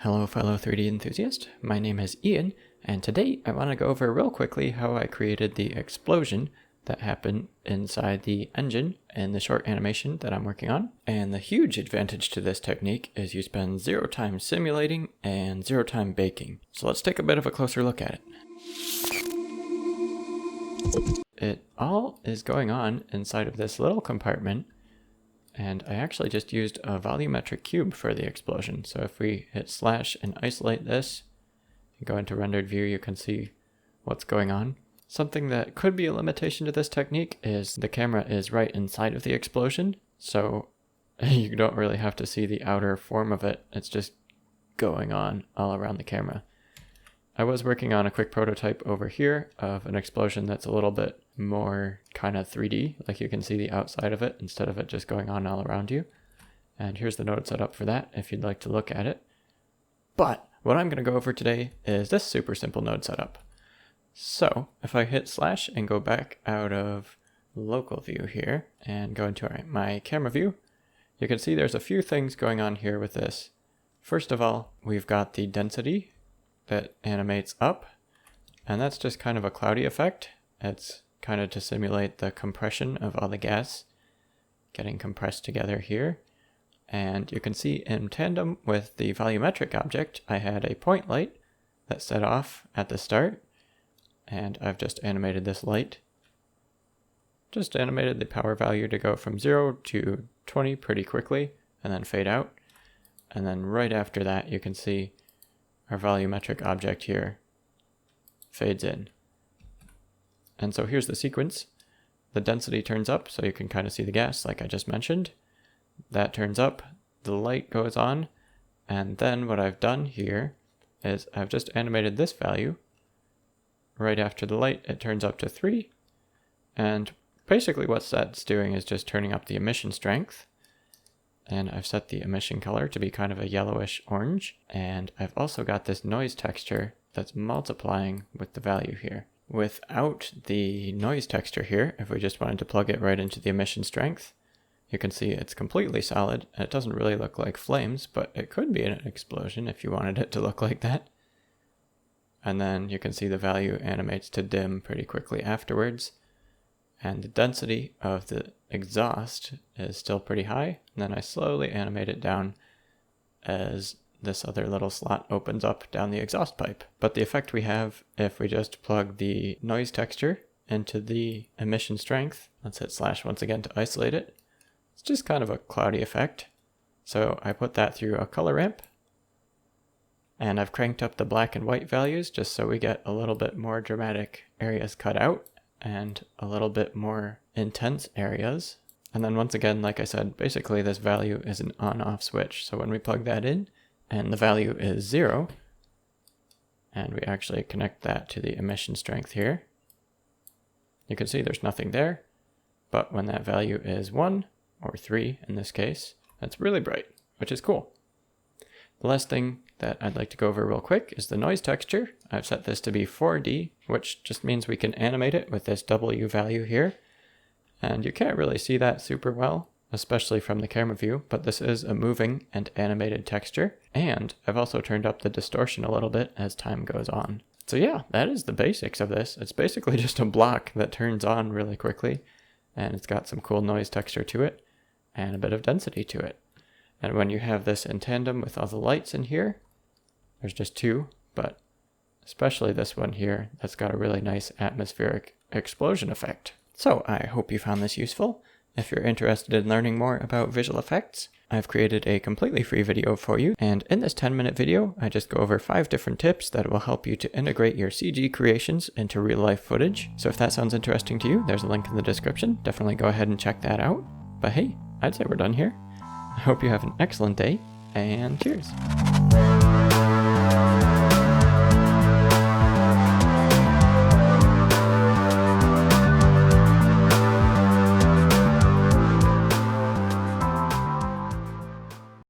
Hello fellow 3D enthusiast, my name is Ian, and today I want to go over real quickly how I created the explosion that happened inside the engine in the short animation that I'm working on. And the huge advantage to this technique is you spend 0 time simulating and 0 time baking. So let's take a bit of a closer look at it. It all is going on inside of this little compartment. And I actually just used a volumetric cube for the explosion. So if we hit slash and isolate this, and go into rendered view, you can see what's going on. Something that could be a limitation to this technique is the camera is right inside of the explosion. So you don't really have to see the outer form of it. It's just going on all around the camera. I was working on a quick prototype over here of an explosion that's a little bit more kind of 3D, like you can see the outside of it instead of it just going on all around you. And here's the node set up for that if you'd like to look at it. But what I'm going to go over today is this super simple node setup. So if I hit slash and go back out of local view here and go into my camera view, you can see there's a few things going on here with this. First of all, we've got the density that animates up, and that's just kind of a cloudy effect. It's kind of to simulate the compression of all the gas getting compressed together here. And you can see in tandem with the volumetric object, I had a point light that set off at the start, and I've just animated this light. Just animated the power value to go from 0 to 20 pretty quickly and then fade out. And then right after that, you can see our volumetric object here fades in. And so here's the sequence. The density turns up so you can kind of see the gas like I just mentioned. That turns up, the light goes on, and then what I've done here is I've just animated this value. Right after the light, it turns up to 3. And basically what that's doing is just turning up the emission strength. And I've set the emission color to be kind of a yellowish orange. And I've also got this noise texture that's multiplying with the value here. Without the noise texture here, if we just wanted to plug it right into the emission strength, you can see it's completely solid. And it doesn't really look like flames, but it could be an explosion if you wanted it to look like that. And then you can see the value animates to dim pretty quickly afterwards. And the density of the exhaust is still pretty high. And then I slowly animate it down as this other little slot opens up down the exhaust pipe. But the effect we have if we just plug the noise texture into the emission strength, let's hit slash once again to isolate it, it's just kind of a cloudy effect. So I put that through a color ramp, and I've cranked up the black and white values just so we get a little bit more dramatic areas cut out and a little bit more intense areas. And then once again, like I said, basically this value is an on-off switch. So when we plug that in and the value is 0, and we actually connect that to the emission strength here, you can see there's nothing there. But when that value is 1, or 3 in this case, that's really bright, which is cool. The last thing that I'd like to go over real quick is the noise texture. I've set this to be 4D, which just means we can animate it with this W value here. And you can't really see that super well, especially from the camera view, but this is a moving and animated texture. And I've also turned up the distortion a little bit as time goes on. So yeah, that is the basics of this. It's basically just a block that turns on really quickly, and it's got some cool noise texture to it and a bit of density to it. And when you have this in tandem with all the lights in here, there's just 2, but especially this one here, that's got a really nice atmospheric explosion effect. So I hope you found this useful. If you're interested in learning more about visual effects, I've created a completely free video for you. And in this 10-minute video, I just go over 5 different tips that will help you to integrate your CG creations into real-life footage. So if that sounds interesting to you, there's a link in the description. Definitely go ahead and check that out. But hey, I'd say we're done here. I hope you have an excellent day, and cheers!